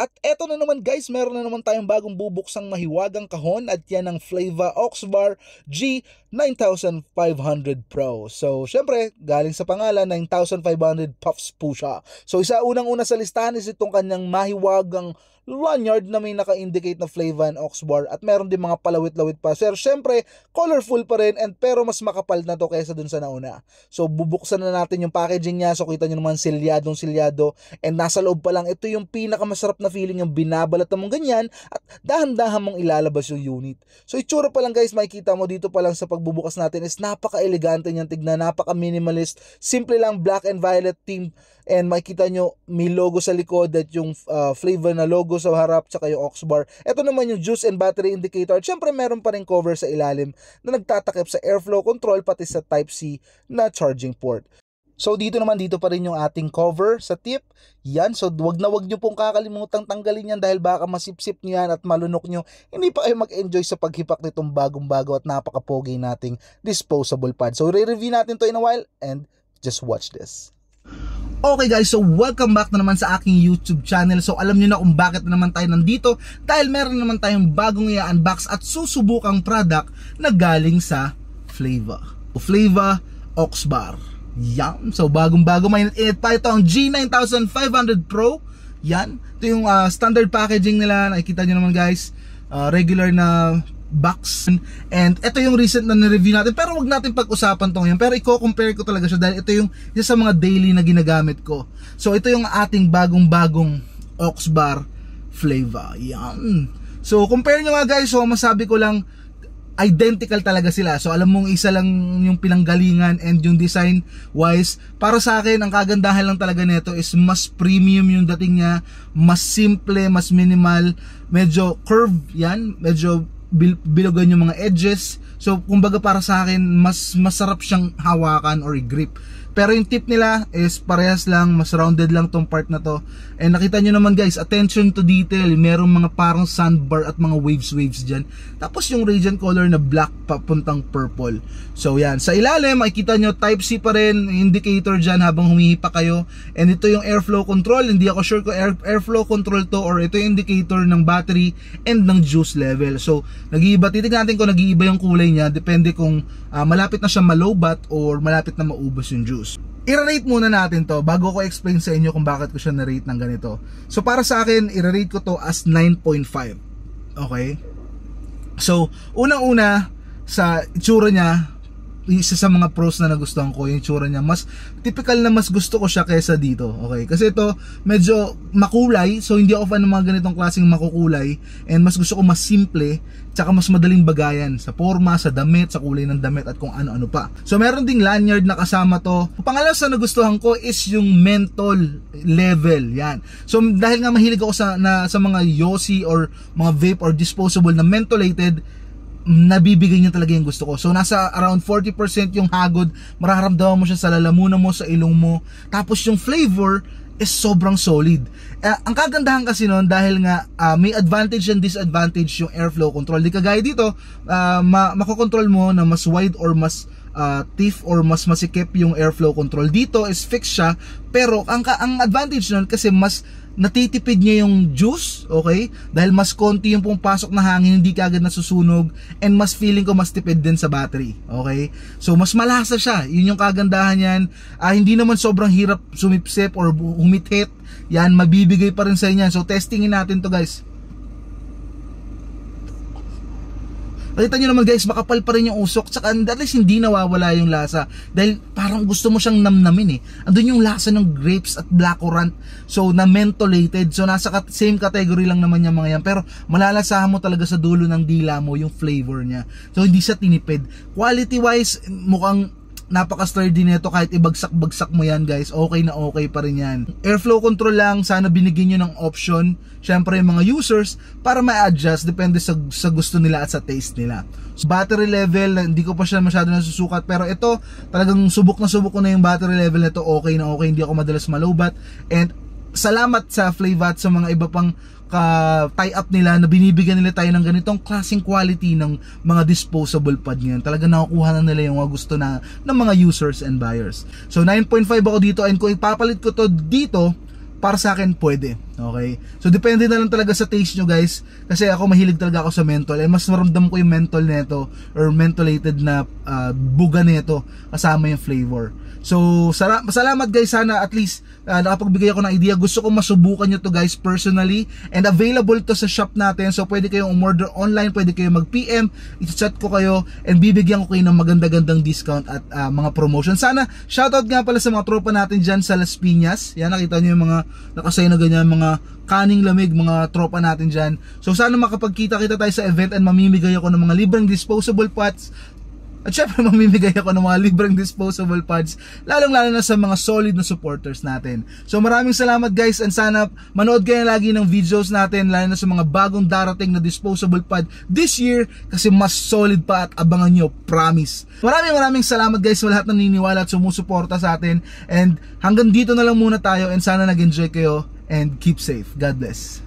At eto na naman guys, meron na naman tayong bagong bubuksang mahiwagang kahon at yan ang Flava Oxbar G9500 Pro. So syempre, galing sa pangalan, 9,500 puffs po siya. So isa unang-una sa listahan is itong kanyang mahiwagang lanyard na may naka-indicate na Flava and Oxbar at meron din mga palawit-lawit pa. Sir, syempre, colorful pa rin pero mas makapal na to kaysa dun sa nauna. So bubuksan na natin yung packaging niya. So kita nyo naman silyado and nasa loob pa lang, ito yung pinakamasarap na feeling yung binabalat mong ganyan at dahan-dahan mong ilalabas yung unit. So itsura pa lang guys, makikita mo dito pa lang sa pagbubukas natin is napaka-elegante niyang tignan, napaka-minimalist, simple lang, black and violet theme. And makikita nyo, may logo sa likod at yung Flava na logo sa harap tsaka yung Oxbar. Ito naman yung juice and battery indicator. At syempre meron pa rin cover sa ilalim na nagtatakip sa airflow control pati sa Type-C na charging port. So dito pa rin yung ating cover sa tip. Yan, so wag nyo pong kakalimutang tanggalin yan dahil baka masipsip nyo yan at malunok nyo. Hindi pa kayo mag-enjoy sa paghipak nitong bagong-bago at napaka-pogi nating disposable pad. So re-review natin to in a while and just watch this. Okay guys, so welcome back na naman sa aking YouTube channel. So alam niyo na kung bakit na naman tayo nandito, dahil meron naman tayong bagong i-unbox at susubukang product na galing sa Flava Oxbar. Yan, so bagong-bago, mainit-init pa ito ang G9500 Pro. Yan, ito yung standard packaging nila, nakikita niyo naman guys, regular na box. And ito yung recent na na-review natin, pero wag natin pag-usapan tong yan, pero i-compare ko talaga siya dahil ito yung isa sa mga daily na ginagamit ko. So ito yung ating bagong-bagong Oxbar Flava. Yan, so compare nyo nga guys. So masabi ko lang, identical talaga sila. So alam mong isa lang yung pinanggalingan, and yung design wise, para sa akin ang kagandahan lang talaga nito is mas premium yung dating niya, mas simple, mas minimal, medyo curve yan, medyo bilogan yung mga edges. So kumbaga para sa akin, mas masarap siyang hawakan or grip. Pero yung tip nila is parehas lang, mas rounded lang tong part na to. And nakita nyo naman guys, attention to detail, merong mga parang sandbar at mga waves dyan. Tapos yung radiant color na black papuntang purple. So yan, sa ilalim makikita nyo Type-C pa rin, indicator dyan habang humihipa kayo. And ito yung airflow control, hindi ako sure kung airflow control to or ito yung indicator ng battery and ng juice level. So nag-iiba, titignan natin kung nag-iiba yung kulay niya, depende kung malapit na siya malobat or malapit na maubos yung juice. I-rate muna natin to bago ko explain sa inyo kung bakit ko siya na-rate ng ganito. So para sa akin, i-rate ko to as 9.5. Okay? So, unang-una sa itsura niya, isa sa mga pros na nagustuhan ko, yung itsura niya, mas typical na mas gusto ko siya kaysa dito. Okay? Kasi ito medyo makulay, so hindi ako fan ng mga ganitong klaseng makukulay, and mas gusto ko mas simple, tsaka mas madaling bagayan sa forma, sa damit, sa kulay ng damit at kung ano-ano pa. So meron ding lanyard na kasama to. Pangalawa sa nagustuhan ko is yung menthol level. Yan. So dahil nga mahilig ako sa mga Yossi or mga vape or disposable na mentholated, nabibigay niya talaga yung gusto ko. So nasa around 40% yung hagod, mararamdaman mo siya sa lalamunan mo, sa ilong mo. Tapos yung flavor is sobrang solid. Ang kagandahan kasi nun, dahil nga may advantage and disadvantage yung airflow control. Di kagaya dito, makokontrol mo na mas wide or mas thief or mas masikip yung airflow control. Dito is fixed siya, pero ang advantage nun kasi mas natitipid niya yung juice, okay? Dahil mas konti yung pumapasok na hangin, hindi kaagad nasusunog, and mas feeling ko mas tipid din sa battery, okay? So mas malasa siya, yun yung kagandahan yan. Hindi naman sobrang hirap sumipsip or humithit, yan, mabibigay pa rin sa inyo. So testingin natin to guys. Nakita nyo naman guys, makapal pa rin yung usok, tsaka at least hindi nawawala yung lasa dahil parang gusto mo siyang namnamin eh. Andun yung lasa ng grapes at blackcurrant, so na mentholated. So nasa same category lang naman yung mga yan, pero malalasahan mo talaga sa dulo ng dila mo yung flavor niya. So hindi siya tinipid. Quality wise, mukhang napaka-sturdy nito, kahit ibagsak-bagsak mo yan guys, okay na okay pa rin yan. Airflow control lang, sana binigyan nyo ng option, syempre yung mga users, para ma-adjust, depende sa gusto nila at sa taste nila. So, battery level, hindi ko pa siya masyado nasusukat, pero ito, talagang subok ko na yung battery level nito, okay na okay, hindi ako madalas malobat. And salamat sa Flava at sa mga iba pang tie-up nila na binibigyan nila tayo ng ganitong klaseng quality ng mga disposable pad ngayon. Talaga nakukuha na nila yung mga gusto ng mga users and buyers. So 9.5 ako dito, and kung ipapalit ko to dito, para sa akin pwede. Okay? So depende na lang talaga sa taste nyo guys, kasi ako mahilig talaga ako sa menthol, and mas maramdam ko yung menthol nito or mentholated na buga nito kasama yung flavor. So salamat guys, sana at least nakapagbigay ako ng idea. Gusto ko masubukan nyo to guys personally, and available to sa shop natin. So pwede kayong umorder online, pwede kayong mag-PM, i-chat ko kayo, and bibigyan ko kayo ng maganda-gandang discount at mga promotion. Sana shoutout nga pala sa mga tropa natin dyan sa Las Piñas. Yan, nakita nyo yung mga nakasay na ganyan, mga kaning lamig, mga tropa natin dyan. So sana makapagkita-kita tayo sa event, and mamimigay ako ng mga libreng disposable pots. At syempre mamimigay ako ng mga libreng disposable pads, lalong-lalo na sa mga solid na supporters natin. So maraming salamat guys, and sana manood kayo lagi ng videos natin, lalo na sa mga bagong darating na disposable pad this year, kasi mas solid pa, at abangan nyo, promise. Maraming salamat guys sa lahat ng naniniwala at sumusuporta sa atin, and hanggang dito na lang muna tayo, and sana nag-enjoy kayo, and keep safe. God bless.